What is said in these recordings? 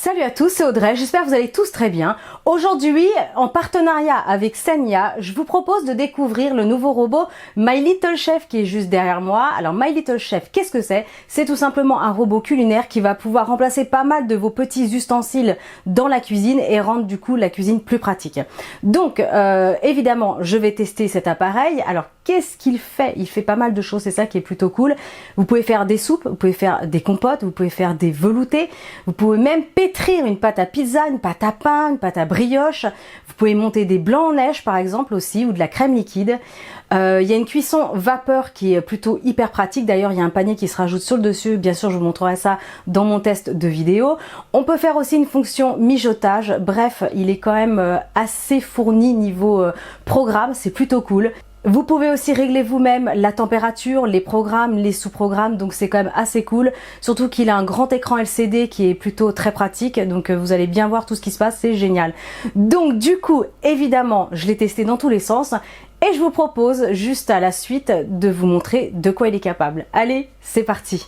Salut à tous, c'est Audrey, j'espère que vous allez tous très bien. Aujourd'hui, en partenariat avec Senya, je vous propose de découvrir le nouveau robot My Little Chef qui est juste derrière moi. Alors My Little Chef, qu'est-ce que c'est? C'est tout simplement un robot culinaire qui va pouvoir remplacer pas mal de vos petits ustensiles dans la cuisine et rendre du coup la cuisine plus pratique. Donc évidemment, je vais tester cet appareil. Alors qu'est-ce qu'il fait? Il fait pas mal de choses, c'est ça qui est plutôt cool. Vous pouvez faire des soupes, vous pouvez faire des compotes, vous pouvez faire des veloutés, vous pouvez même pétrir une pâte à pizza, une pâte à pain, une pâte à brioche. Vous pouvez monter des blancs en neige par exemple aussi, ou de la crème liquide. Il y a une cuisson vapeur qui est plutôt hyper pratique. D'ailleurs, il y a un panier qui se rajoute sur le dessus. Bien sûr, je vous montrerai ça dans mon test de vidéo. On peut faire aussi une fonction mijotage. Bref, il est quand même assez fourni niveau programme. C'est plutôt cool. Vous pouvez aussi régler vous-même la température, les programmes, les sous-programmes, donc c'est quand même assez cool. Surtout qu'il a un grand écran LCD qui est plutôt très pratique, donc vous allez bien voir tout ce qui se passe, c'est génial. Donc du coup, évidemment, je l'ai testé dans tous les sens et je vous propose juste à la suite de vous montrer de quoi il est capable. Allez, c'est parti!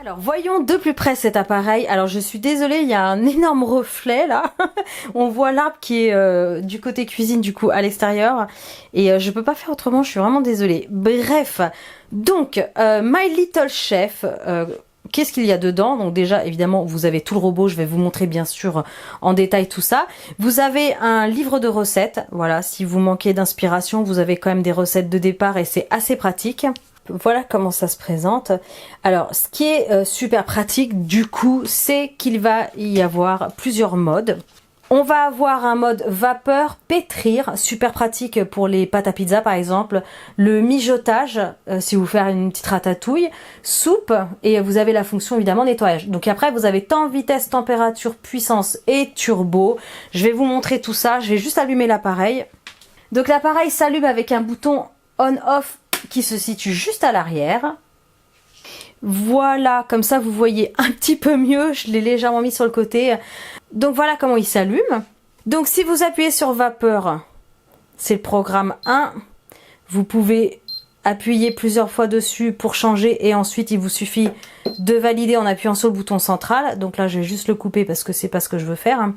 Alors voyons de plus près cet appareil. Alors je suis désolée, il y a un énorme reflet là. On voit l'arbre qui est du côté cuisine du coup à l'extérieur. Et je peux pas faire autrement, je suis vraiment désolée. Bref, donc My Little Chef, qu'est-ce qu'il y a dedans? Donc déjà évidemment vous avez tout le robot, je vais vous montrer bien sûr en détail tout ça. Vous avez un livre de recettes, voilà, si vous manquez d'inspiration, vous avez quand même des recettes de départ et c'est assez pratique. Voilà comment ça se présente. Alors, ce qui est super pratique, du coup, c'est qu'il va y avoir plusieurs modes. On va avoir un mode vapeur, pétrir, super pratique pour les pâtes à pizza par exemple. Le mijotage, si vous faites une petite ratatouille. Soupe, et vous avez la fonction évidemment nettoyage. Donc après, vous avez temps, vitesse, température, puissance et turbo. Je vais vous montrer tout ça. Je vais juste allumer l'appareil. Donc l'appareil s'allume avec un bouton on-off qui se situe juste à l'arrière. Voilà, comme ça vous voyez un petit peu mieux, je l'ai légèrement mis sur le côté. Donc voilà comment il s'allume. Donc si vous appuyez sur vapeur, c'est le programme 1. Vous pouvez appuyer plusieurs fois dessus pour changer et ensuite il vous suffit de valider en appuyant sur le bouton central. Donc là je vais juste le couper parce que c'est pas ce que je veux faire.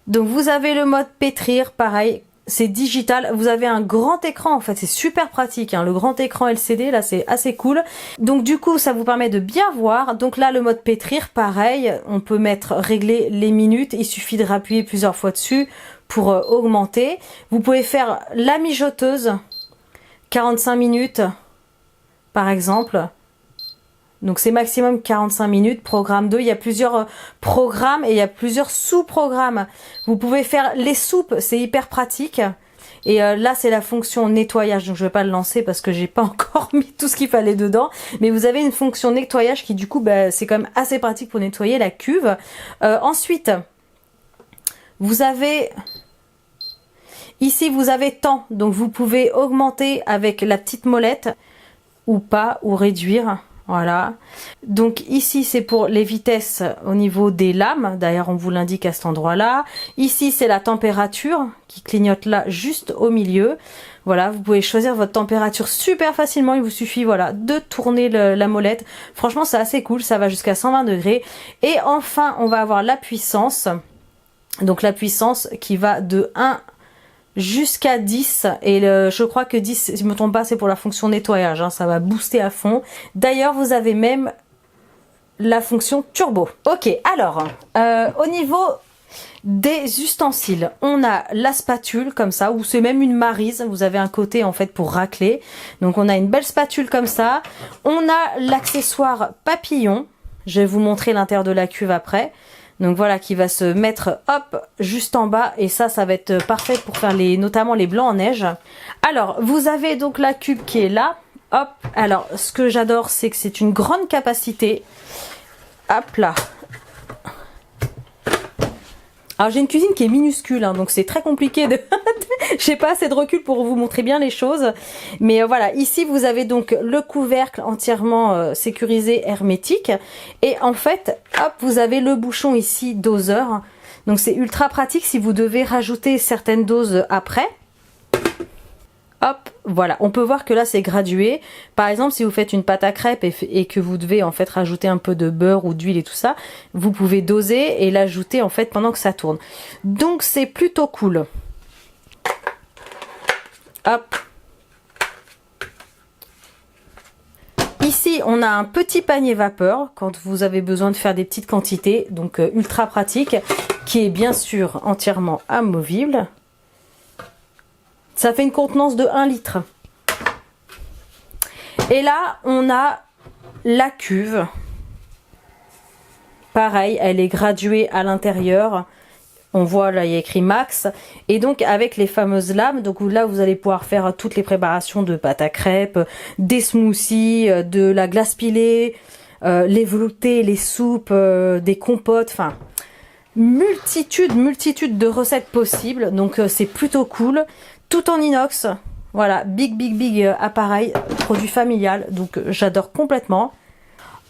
Donc vous avez le mode pétrir, pareil. C'est digital, vous avez un grand écran en fait, c'est super pratique, hein. Le grand écran LCD là c'est assez cool. Donc du coup ça vous permet de bien voir. Donc là le mode pétrir pareil, on peut régler les minutes, il suffit de rappuyer plusieurs fois dessus pour augmenter. Vous pouvez faire la mijoteuse, 45 minutes par exemple. Donc c'est maximum 45 minutes, programme 2, il y a plusieurs programmes et il y a plusieurs sous-programmes. Vous pouvez faire les soupes, c'est hyper pratique. Et là c'est la fonction nettoyage, donc je vais pas le lancer parce que j'ai pas encore mis tout ce qu'il fallait dedans. Mais vous avez une fonction nettoyage qui du coup c'est quand même assez pratique pour nettoyer la cuve. Ensuite, vous avez... Ici vous avez temps, donc vous pouvez augmenter avec la petite molette ou pas, ou réduire. Voilà, donc ici c'est pour les vitesses au niveau des lames, d'ailleurs on vous l'indique à cet endroit là. Ici c'est la température qui clignote là juste au milieu. Voilà, vous pouvez choisir votre température super facilement, il vous suffit voilà de tourner la molette. Franchement c'est assez cool, ça va jusqu'à 120 degrés. Et enfin on va avoir la puissance, donc la puissance qui va de 1 jusqu'à 10 et je crois que 10 si je me trompe pas c'est pour la fonction nettoyage, hein, ça va booster à fond. D'ailleurs vous avez même la fonction turbo. Ok, alors au niveau des ustensiles, on a la spatule comme ça, ou c'est même une maryse, vous avez un côté en fait pour racler. Donc on a une belle spatule comme ça. On a l'accessoire papillon, je vais vous montrer l'intérieur de la cuve après. Donc voilà, qui va se mettre hop juste en bas et ça va être parfait pour faire notamment les blancs en neige. Alors vous avez donc la cuve qui est là, hop. Alors ce que j'adore c'est que c'est une grande capacité. Hop là. Alors j'ai une cuisine qui est minuscule, hein, donc c'est très compliqué de... J'ai pas assez de recul pour vous montrer bien les choses. Mais voilà, ici vous avez donc le couvercle entièrement sécurisé, hermétique. Et en fait, hop, vous avez le bouchon ici doseur. Donc c'est ultra pratique si vous devez rajouter certaines doses après. Hop, voilà, on peut voir que là c'est gradué. Par exemple, si vous faites une pâte à crêpes et que vous devez en fait rajouter un peu de beurre ou d'huile et tout ça, vous pouvez doser et l'ajouter en fait pendant que ça tourne. Donc c'est plutôt cool. Hop. Ici, on a un petit panier vapeur quand vous avez besoin de faire des petites quantités, donc ultra pratique, qui est bien sûr entièrement amovible. Ça fait une contenance de 1 litre. Et là, on a la cuve. Pareil, elle est graduée à l'intérieur. On voit là, il y a écrit max. Et donc, avec les fameuses lames, donc là, vous allez pouvoir faire toutes les préparations de pâte à crêpes, des smoothies, de la glace pilée, les veloutés, les soupes, des compotes, enfin, multitude de recettes possibles. Donc, c'est plutôt cool. Tout en inox, voilà, big appareil, produit familial, donc j'adore complètement.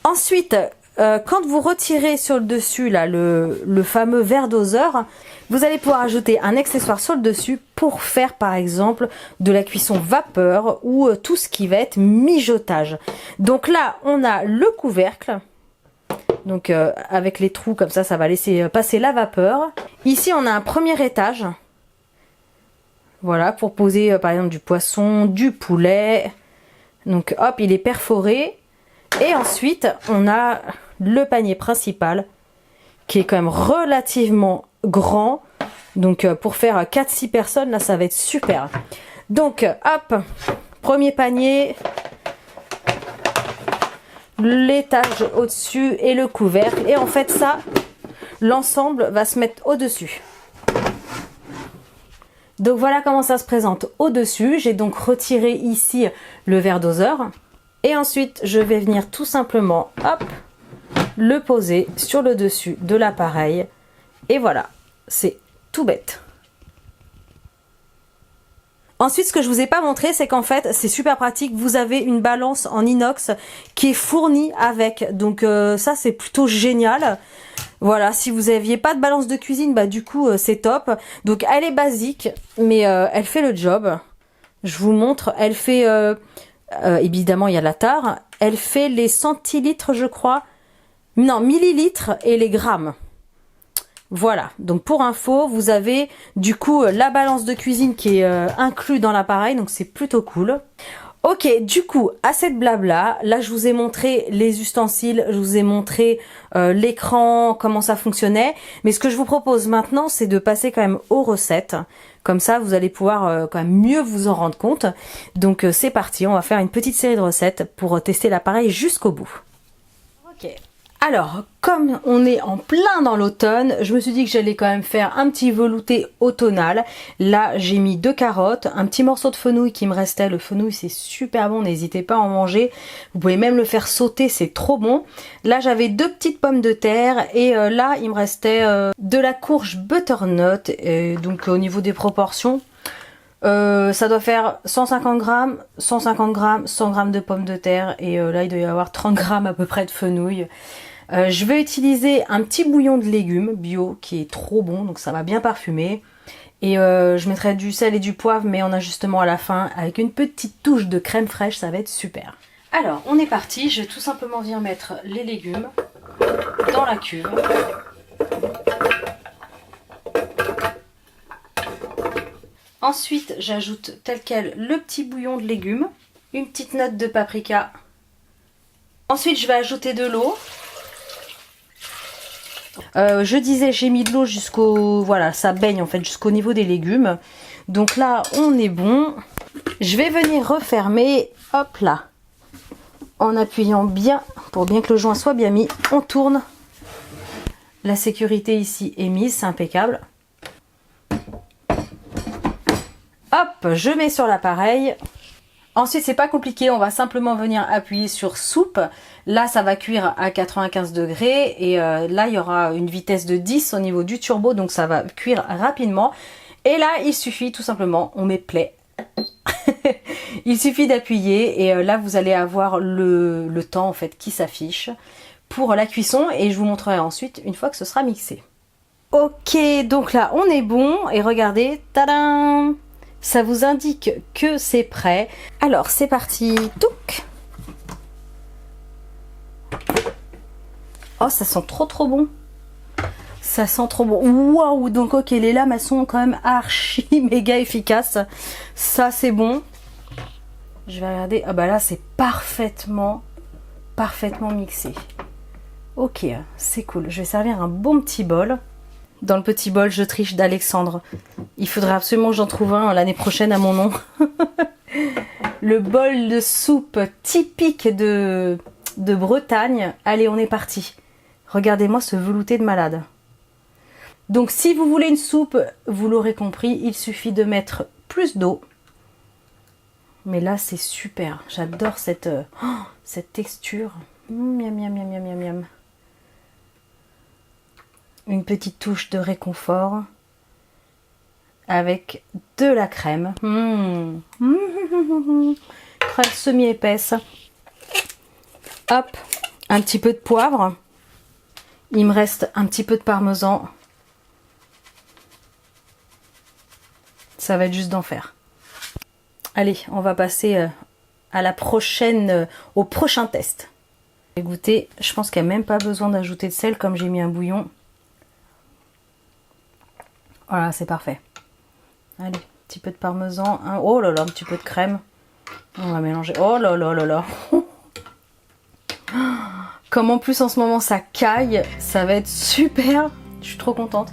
Ensuite, quand vous retirez sur le dessus là le fameux verre doseur, vous allez pouvoir ajouter un accessoire sur le dessus pour faire par exemple de la cuisson vapeur ou tout ce qui va être mijotage. Donc là, on a le couvercle. Donc avec les trous comme ça va laisser passer la vapeur. Ici, on a un premier étage. Voilà, pour poser par exemple du poisson, du poulet. Donc hop, il est perforé. Et ensuite, on a le panier principal qui est quand même relativement grand. Donc pour faire 4-6 personnes, là ça va être super. Donc hop, premier panier, l'étage au-dessus et le couvercle. Et en fait ça, l'ensemble va se mettre au-dessus. Donc voilà comment ça se présente au-dessus. J'ai donc retiré ici le verre doseur. Et ensuite, je vais venir tout simplement, hop, le poser sur le dessus de l'appareil. Et voilà, c'est tout bête. Ensuite, ce que je vous ai pas montré, c'est qu'en fait, c'est super pratique. Vous avez une balance en inox qui est fournie avec. Donc ça, c'est plutôt génial. Voilà, si vous n'aviez pas de balance de cuisine, bah du coup, c'est top. Donc, elle est basique, mais elle fait le job. Je vous montre. Elle fait, évidemment, il y a la tare. Elle fait les centilitres, je crois. Non, millilitres et les grammes. Voilà, donc pour info, vous avez du coup la balance de cuisine qui est inclue dans l'appareil, donc c'est plutôt cool. Ok, du coup, assez de blabla. Là, je vous ai montré les ustensiles, je vous ai montré l'écran, comment ça fonctionnait. Mais ce que je vous propose maintenant, c'est de passer quand même aux recettes. Comme ça, vous allez pouvoir quand même mieux vous en rendre compte. Donc c'est parti, on va faire une petite série de recettes pour tester l'appareil jusqu'au bout. Ok. Alors, comme on est en plein dans l'automne, je me suis dit que j'allais quand même faire un petit velouté automnal. Là, j'ai mis 2 carottes, un petit morceau de fenouil qui me restait. Le fenouil, c'est super bon, n'hésitez pas à en manger. Vous pouvez même le faire sauter, c'est trop bon. Là, j'avais 2 petites pommes de terre et là, il me restait de la courge butternut. Donc, au niveau des proportions, ça doit faire 150 grammes, 150 grammes, 100 grammes de pommes de terre. Et là, il doit y avoir 30 grammes à peu près de fenouil. Je vais utiliser un petit bouillon de légumes bio qui est trop bon, donc ça va bien parfumer. Et je mettrai du sel et du poivre, mais en ajustement à la fin, avec une petite touche de crème fraîche, ça va être super. Alors, on est parti, je vais tout simplement venir mettre les légumes dans la cuve. Ensuite, j'ajoute tel quel le petit bouillon de légumes, une petite note de paprika. Ensuite, je vais ajouter de l'eau. Je disais, j'ai mis de l'eau jusqu'au... Voilà, ça baigne en fait jusqu'au niveau des légumes. Donc là, on est bon. Je vais venir refermer, hop là. En appuyant bien, pour bien que le joint soit bien mis, on tourne. La sécurité ici est mise, c'est impeccable. Hop, je mets sur l'appareil. Ensuite, c'est pas compliqué, on va simplement venir appuyer sur soupe. Là, ça va cuire à 95 degrés et là, il y aura une vitesse de 10 au niveau du turbo, donc ça va cuire rapidement. Et là, il suffit tout simplement, on met play. Il suffit d'appuyer et là, vous allez avoir le temps en fait qui s'affiche pour la cuisson et je vous montrerai ensuite une fois que ce sera mixé. Ok, donc là, on est bon et regardez, tadam! ça vous indique que c'est prêt. Alors c'est parti. Touc. Oh, ça sent trop bon. Ça sent trop bon. Waouh, donc ok, les lames elles sont quand même archi méga efficaces. Ça c'est bon. Je vais regarder. Ah bah là c'est parfaitement mixé. Ok, c'est cool. Je vais servir un bon petit bol. Dans le petit bol, je triche d'Alexandre. Il faudrait absolument que j'en trouve un l'année prochaine à mon nom. Le bol de soupe typique de Bretagne. Allez, on est parti. Regardez-moi ce velouté de malade. Donc si vous voulez une soupe, vous l'aurez compris, il suffit de mettre plus d'eau. Mais là c'est super, j'adore cette texture. Miam miam miam miam miam miam. Une petite touche de réconfort avec de la crème. Crème semi-épaisse. Hop, un petit peu de poivre. Il me reste un petit peu de parmesan. Ça va être juste d'enfer. Allez, on va passer à la prochaine, au prochain test. J'ai goûté, je pense qu'il n'y a même pas besoin d'ajouter de sel comme j'ai mis un bouillon. Voilà, c'est parfait. Allez, un petit peu de parmesan. Oh là là, un petit peu de crème. On va mélanger. Oh là là là là. Comme en plus en ce moment ça caille, ça va être super. Je suis trop contente.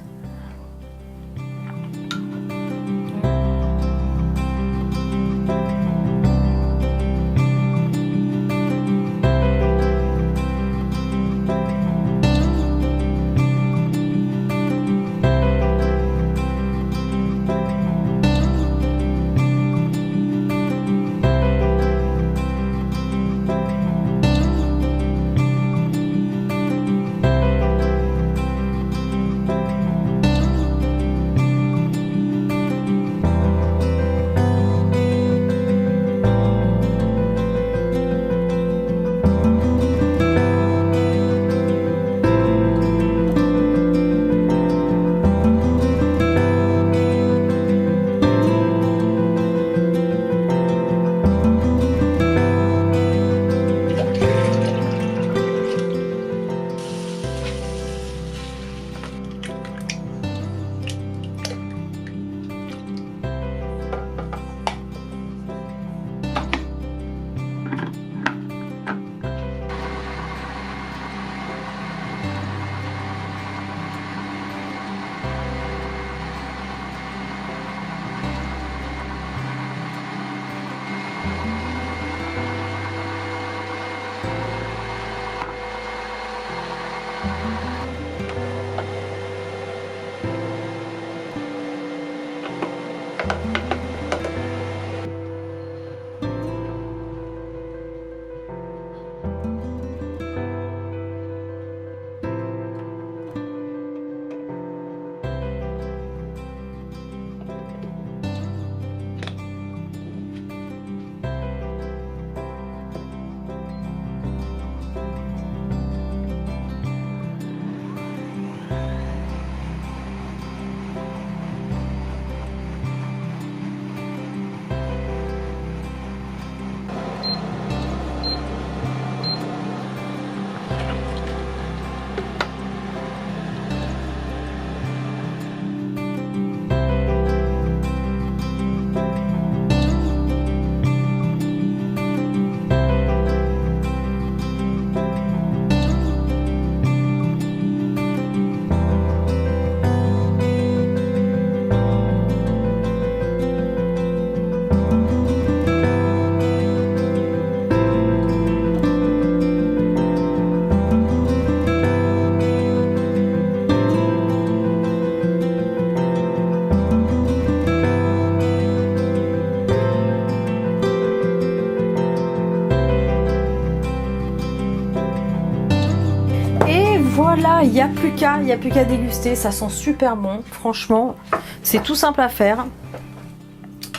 Voilà, il n'y a plus qu'à déguster, ça sent super bon, franchement, c'est tout simple à faire.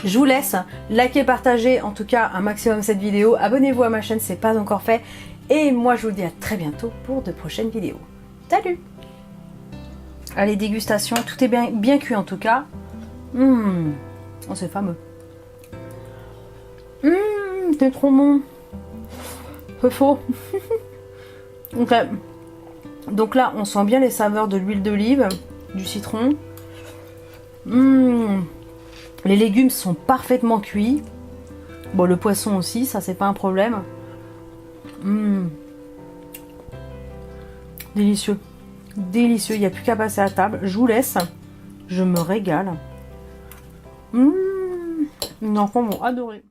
Je vous laisse liker, partager en tout cas un maximum cette vidéo, abonnez-vous à ma chaîne si ce n'est pas encore fait, et moi je vous dis à très bientôt pour de prochaines vidéos. Salut! Allez, dégustation, tout est bien cuit en tout cas. Oh, c'est fameux. C'est trop bon. C'est faux. Ok. Donc là, on sent bien les saveurs de l'huile d'olive, du citron. Les légumes sont parfaitement cuits. Bon, le poisson aussi, ça c'est pas un problème. Délicieux. Délicieux, il n'y a plus qu'à passer à table. Je vous laisse. Je me régale. Les enfants vont adorer.